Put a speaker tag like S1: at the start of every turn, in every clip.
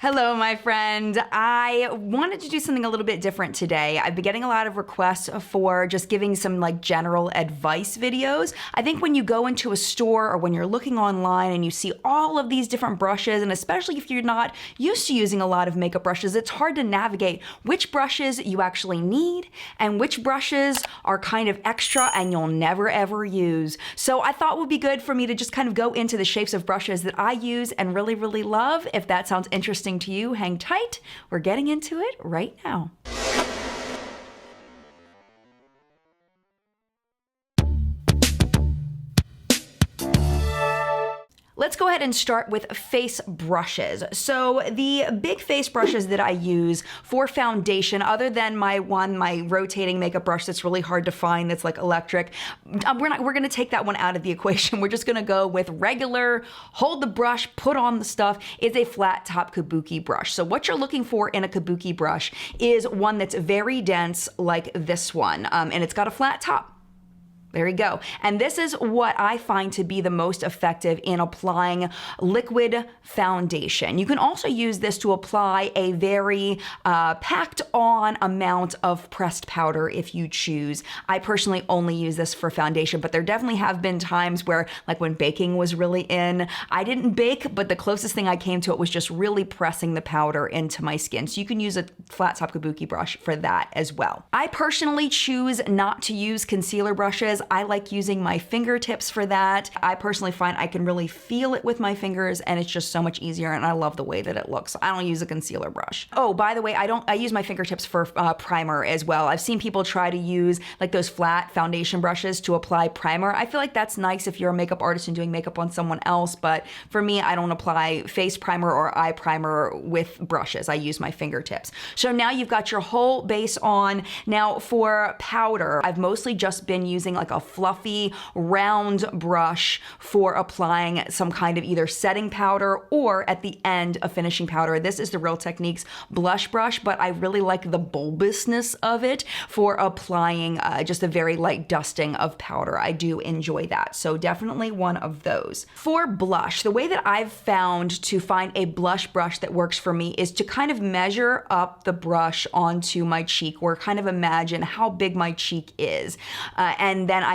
S1: Hello, my friend. I wanted to do something a little bit different today. I've been getting a lot of requests for just giving some like general advice videos. I think when you go into a store or when you're looking online and you see all of these different brushes, and especially if you're not used to using a lot of makeup brushes, it's hard to navigate which brushes you actually need and which brushes are kind of extra and you'll never ever use. So I thought it would be good for me to just kind of go into the shapes of brushes that I use and really, really love. If that sounds interesting to you, hang tight. We're getting into it right now. Let's go ahead and start with face brushes. So the big face brushes that I use for foundation, other than my rotating makeup brush that's really hard to find, that's like electric, we're gonna take that one out of the equation. We're just gonna go with regular, hold the brush, put on the stuff, is a flat top Kabuki brush. So what you're looking for in a Kabuki brush is one that's very dense like this one, and it's got a flat top. There you go. And this is what I find to be the most effective in applying liquid foundation. You can also use this to apply a very packed on amount of pressed powder if you choose. I personally only use this for foundation, but there definitely have been times where, like when baking was really in, I didn't bake, but the closest thing I came to it was just really pressing the powder into my skin. So you can use a flat top Kabuki brush for that as well. I personally choose not to use concealer brushes. I like using my fingertips for that. I personally find I can really feel it with my fingers and it's just so much easier, and I love the way that it looks. I don't use a concealer brush. Oh, by the way, I use my fingertips for primer as well. I've seen people try to use like those flat foundation brushes to apply primer. I feel like that's nice if you're a makeup artist and doing makeup on someone else, but for me, I don't apply face primer or eye primer with brushes. I use my fingertips. So now you've got your whole base on. Now for powder, I've mostly just been using like a fluffy round brush for applying some kind of either setting powder or at the end a finishing powder. This is the Real Techniques blush brush, but I really like the bulbousness of it for applying just a very light dusting of powder. I do enjoy that. So definitely one of those. For blush, the way that I've found to find a blush brush that works for me is to kind of measure up the brush onto my cheek, or kind of imagine how big my cheek is. And then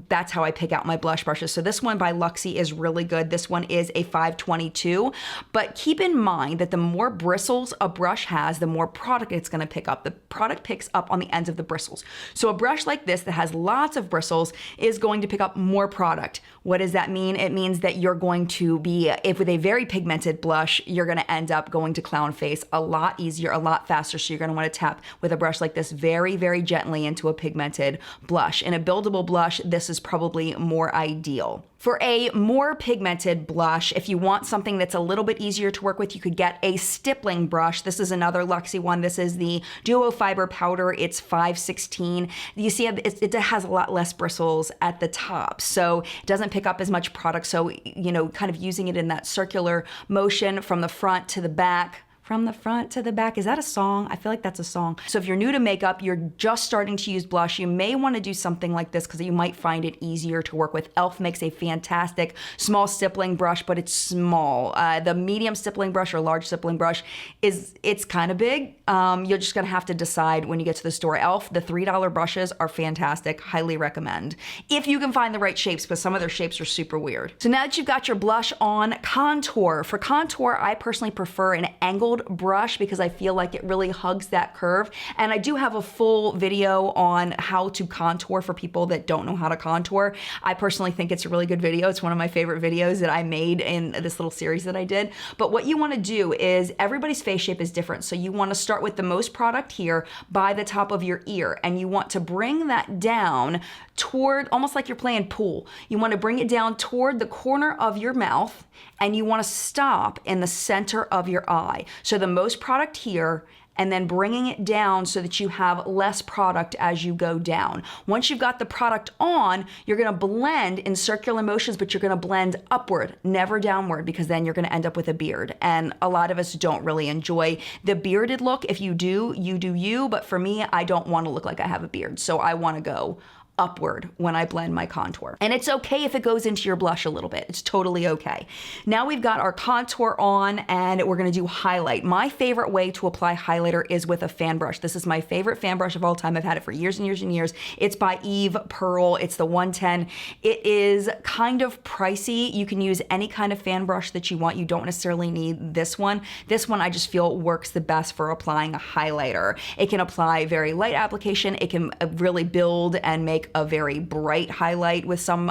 S1: that's how I pick out my blush brushes. So this one by Luxie is really good. This one is a 522, but keep in mind that the more bristles a brush has, the more product it's gonna pick up. The product picks up on the ends of the bristles. So a brush like this that has lots of bristles is going to pick up more product. What does that mean? It means that you're going to be, if with a very pigmented blush, you're gonna end up going to clown face a lot easier, a lot faster. So you're gonna wanna tap with a brush like this very, very gently into a pigmented blush. In a buildable blush, this is probably more ideal. For a more pigmented blush, if you want something that's a little bit easier to work with, you could get a Stippling brush. This is another Luxie one. This is the Duo Fiber Powder. It's 516. You see it has a lot less bristles at the top, so it doesn't pick up as much product. So, you know, kind of using it in that circular motion from the front to the back. From the front to the back. Is that a song? I feel like that's a song. So if you're new to makeup, you're just starting to use blush, you may want to do something like this because you might find it easier to work with. e.l.f. makes a fantastic small stippling brush, but it's small. The medium stippling brush or large stippling brush it's kind of big. You're just gonna have to decide when you get to the store. e.l.f., the $3 brushes are fantastic. Highly recommend. If you can find the right shapes, because some of their shapes are super weird. So now that you've got your blush on, contour. For contour, I personally prefer an angled brush because I feel like it really hugs that curve. And I do have a full video on how to contour for people that don't know how to contour. I personally think it's a really good video. It's one of my favorite videos that I made in this little series that I did. But what you want to do is, everybody's face shape is different. So you want to start with the most product here by the top of your ear, and you want to bring that down toward, almost like you're playing pool. You want to bring it down toward the corner of your mouth, and you want to stop in the center of your eye. So the most product here, and then bringing it down so that you have less product as you go down. Once you've got the product on, you're gonna blend in circular motions, but you're gonna blend upward, never downward, because then you're gonna end up with a beard. And a lot of us don't really enjoy the bearded look. If you do, you do you, but for me, I don't wanna look like I have a beard. So I wanna go upward when I blend my contour. And it's okay if it goes into your blush a little bit. It's totally okay. Now we've got our contour on and we're gonna do highlight. My favorite way to apply highlighter is with a fan brush. This is my favorite fan brush of all time. I've had it for years and years and years. It's by Eve Pearl. It's the 110. It is kind of pricey. You can use any kind of fan brush that you want. You don't necessarily need this one. This one I just feel works the best for applying a highlighter. It can apply very light application. It can really build and make a very bright highlight with some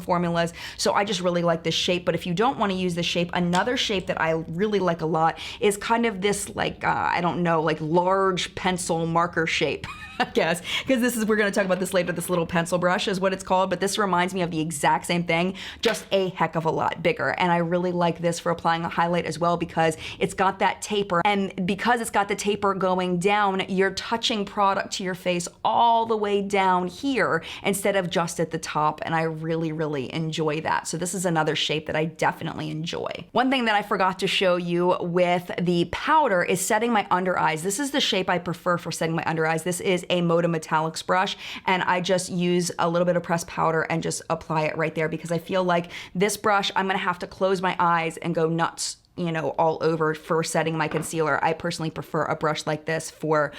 S1: formulas. So I just really like this shape. But if you don't want to use this shape, another shape that I really like a lot is kind of this like, I don't know, like large pencil marker shape. I guess, because we're going to talk about this later, this little pencil brush is what it's called, but this reminds me of the exact same thing, just a heck of a lot bigger. And I really like this for applying a highlight as well because it's got that taper, and because it's got the taper going down, you're touching product to your face all the way down here instead of just at the top, and I really, really enjoy that. So this is another shape that I definitely enjoy. One thing that I forgot to show you with the powder is setting my under eyes. This is the shape I prefer for setting my under eyes. This is a MODA Metallics brush, and I just use a little bit of pressed powder and just apply it right there because I feel like this brush, I'm gonna have to close my eyes and go nuts, you know, all over for setting my concealer. I personally prefer a brush like this for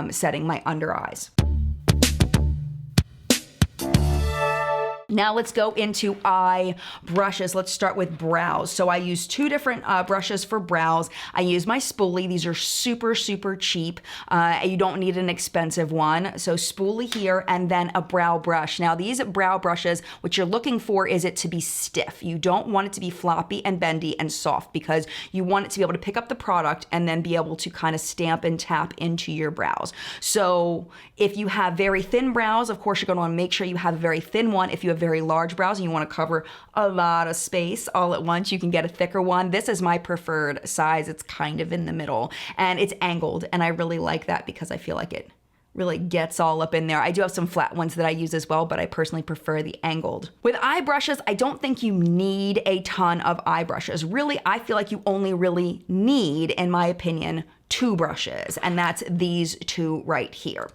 S1: setting my under eyes. Now let's go into eye brushes. Let's start with brows. So I use two different brushes for brows. I use my Spoolie. These are super, super cheap. You don't need an expensive one. So Spoolie here, and then a brow brush. Now these brow brushes, what you're looking for is it to be stiff. You don't want it to be floppy and bendy and soft because you want it to be able to pick up the product and then be able to kind of stamp and tap into your brows. So if you have very thin brows, of course, you're going to want to make sure you have a very thin one. If you have very large brows and you want to cover a lot of space all at once, you can get a thicker one. This is my preferred size. It's kind of in the middle and it's angled, and I really like that because I feel like it really gets all up in there. I do have some flat ones that I use as well, but I personally prefer the angled. With eye brushes, I don't think you need a ton of eye brushes. Really, I feel like you only really need, in my opinion, two brushes, and that's these two right here.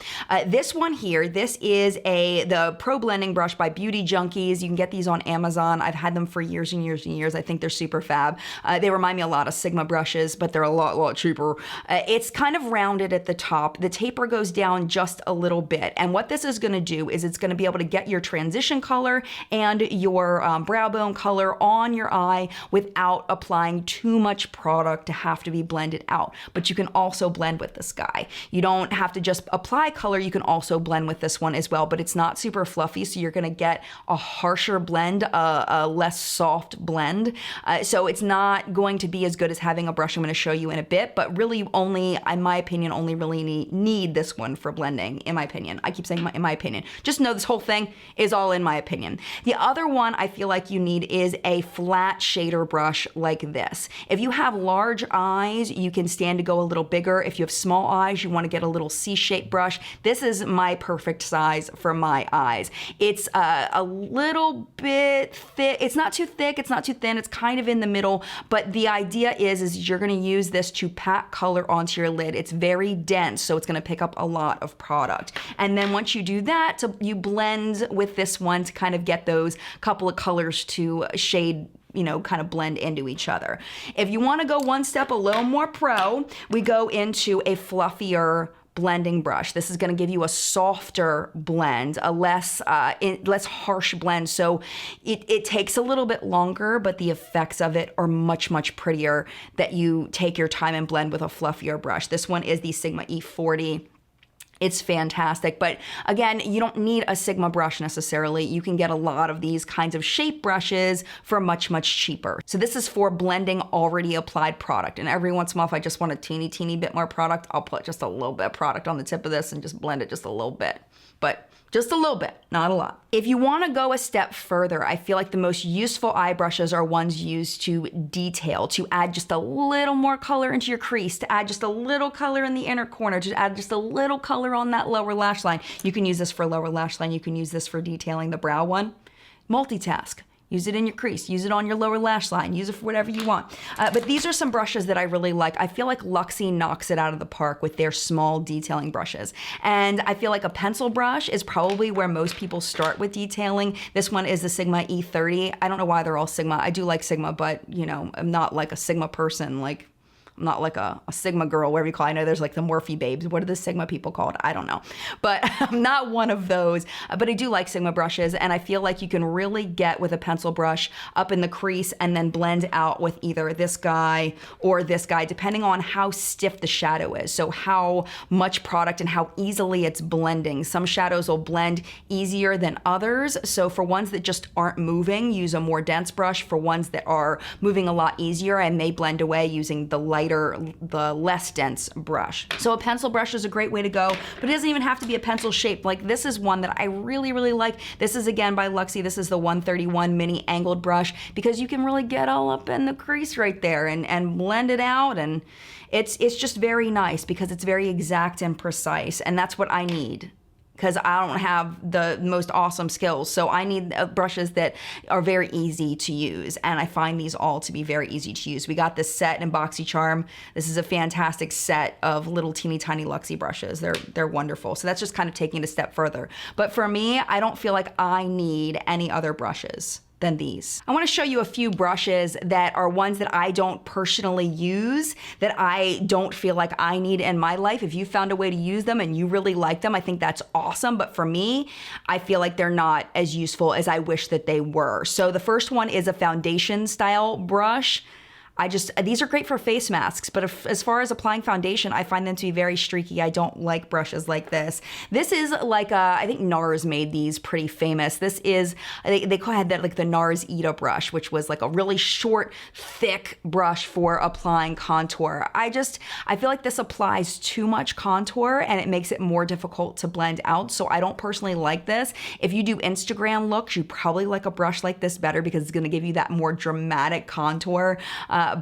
S1: This one here, this is the Pro Blending Brush by Beauty Junkies. You can get these on Amazon. I've had them for years and years and years. I think they're super fab. They remind me a lot of Sigma brushes, but they're a lot cheaper. It's kind of rounded at the top. The taper goes down just a little bit, and what this is gonna do is it's gonna be able to get your transition color and your brow bone color on your eye without applying too much product to have to be blended out. But you can also blend with this guy. You don't have to just apply color, you can also blend with this one as well, but it's not super fluffy, so you're gonna get a harsher blend, a less soft blend. So it's not going to be as good as having a brush I'm gonna show you in a bit, but really only, in my opinion, only really need this one for blending, in my opinion. I keep saying in my opinion. Just know this whole thing is all in my opinion. The other one I feel like you need is a flat shader brush like this. If you have large eyes, you can stand to go a little bigger. If you have small eyes, you want to get a little C-shaped brush. This is my perfect size for my eyes. It's a little bit thick. It's not too thick, it's not too thin, it's kind of in the middle, but the idea is you're going to use this to pack color onto your lid. It's very dense, so it's going to pick up a lot of product. And then once you do that, you blend with this one to kind of get those couple of colors to shade, you know, kind of blend into each other. If you want to go one step a little more pro, we go into a fluffier blending brush. This is going to give you a softer blend, a less harsh blend. So it takes a little bit longer, but the effects of it are much prettier that you take your time and blend with a fluffier brush. This one is the Sigma E40. It's fantastic, but again, you don't need a Sigma brush necessarily. You can get a lot of these kinds of shape brushes for much cheaper. So this is for blending already applied product. And every once in a while, if I just want a teeny bit more product, I'll put just a little bit of product on the tip of this and just blend it just a little bit. But just a little bit, not a lot. If you want to go a step further, I feel like the most useful eye brushes are ones used to detail, to add just a little more color into your crease, to add just a little color in the inner corner, to add just a little color on that lower lash line. You can use this for lower lash line. You can use this for detailing the brow one. Multitask. Use it in your crease, use it on your lower lash line, use it for whatever you want. But these are some brushes that I really like. I feel like Luxie knocks it out of the park with their small detailing brushes. And I feel like a pencil brush is probably where most people start with detailing. This one is the Sigma E30. I don't know why they're all Sigma. I do like Sigma, but you know, I'm not like a Sigma person. Like, I'm not like a Sigma girl, whatever you call it. I know there's like the Morphe babes. What are the Sigma people called? I don't know. But I'm not one of those. But I do like Sigma brushes, and I feel like you can really get with a pencil brush up in the crease and then blend out with either this guy or this guy, depending on how stiff the shadow is. So how much product and how easily it's blending. Some shadows will blend easier than others. So for ones that just aren't moving, use a more dense brush. For ones that are moving a lot easier and may blend away, using the the less dense brush. So a pencil brush is a great way to go, but it doesn't even have to be a pencil shape. Like this is one that I really, really like. This is again by Luxie. This is the 131 mini angled brush, because you can really get all up in the crease right there and blend it out, and it's just very nice because it's very exact and precise, and that's what I need, because I don't have the most awesome skills. So I need brushes that are very easy to use. And I find these all to be very easy to use. We got this set in BoxyCharm. This is a fantastic set of little teeny tiny Luxie brushes. They're wonderful. So that's just kind of taking it a step further. But for me, I don't feel like I need any other brushes than these. I want to show you a few brushes that are ones that I don't personally use, that I don't feel like I need in my life. If you found a way to use them and you really like them, I think that's awesome. But for me, I feel like they're not as useful as I wish that they were. So the first one is a foundation style brush. These are great for face masks, but as far as applying foundation, I find them to be very streaky. I don't like brushes like this. This is like I think NARS made these pretty famous. This is, they had that like the NARS Ita brush, which was like a really short, thick brush for applying contour. I feel like this applies too much contour and it makes it more difficult to blend out. So I don't personally like this. If you do Instagram looks, you probably like a brush like this better because it's gonna give you that more dramatic contour.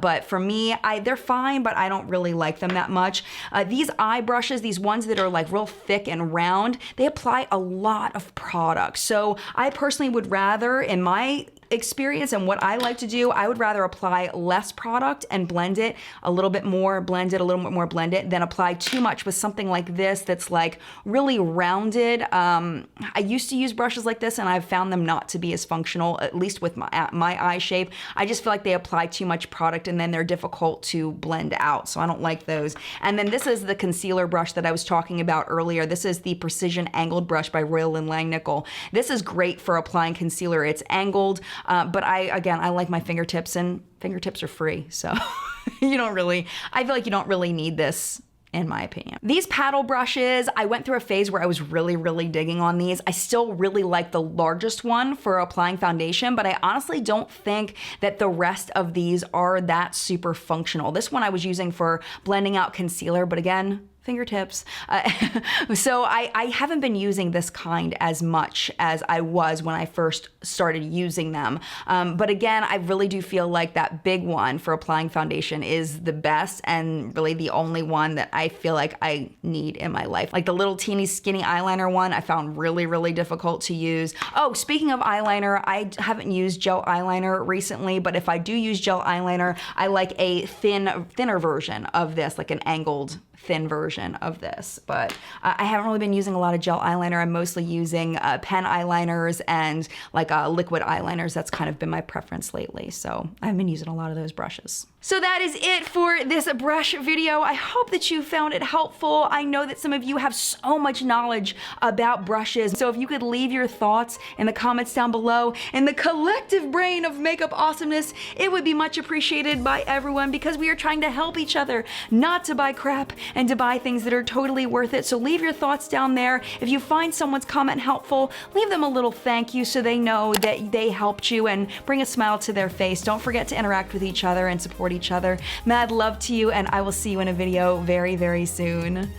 S1: But for me, they're fine, but I don't really like them that much. These eye brushes, these ones that are like real thick and round, they apply a lot of product. So I personally would rather, in my experience and what I like to do, I would rather apply less product and blend it a little bit more, blend it a little bit more, blend it, than apply too much with something like this that's like really rounded. I used to use brushes like this and I've found them not to be as functional, at least with my eye shape. I just feel like they apply too much product and then they're difficult to blend out, so I don't like those. And then this is the concealer brush that I was talking about earlier. This is the Precision Angled Brush by Royal & Langnickel. This is great for applying concealer. It's angled, but I like my fingertips, and fingertips are free, so I feel like you don't really need this, in my opinion. These paddle brushes, I went through a phase where I was really, really digging on these. I still really like the largest one for applying foundation, but I honestly don't think that the rest of these are that super functional. This one I was using for blending out concealer, but again, fingertips. So I haven't been using this kind as much as I was when I first started using them. But again, I really do feel like that big one for applying foundation is the best and really the only one that I feel like I need in my life. Like the little teeny skinny eyeliner one, I found really, really difficult to use. Oh, speaking of eyeliner, I haven't used gel eyeliner recently, but if I do use gel eyeliner, I like a thinner version of this, like an angled thin version of this. But I haven't really been using a lot of gel eyeliner. I'm mostly using pen eyeliners and like liquid eyeliners. That's kind of been my preference lately. So I've been using a lot of those brushes. So that is it for this brush video. I hope that you found it helpful. I know that some of you have so much knowledge about brushes. So if you could leave your thoughts in the comments down below, in the collective brain of makeup awesomeness, it would be much appreciated by everyone, because we are trying to help each other not to buy crap and to buy things that are totally worth it. So leave your thoughts down there. If you find someone's comment helpful, leave them a little thank you so they know that they helped you, and bring a smile to their face. Don't forget to interact with each other and support each other. Mad love to you, and I will see you in a video very, very soon.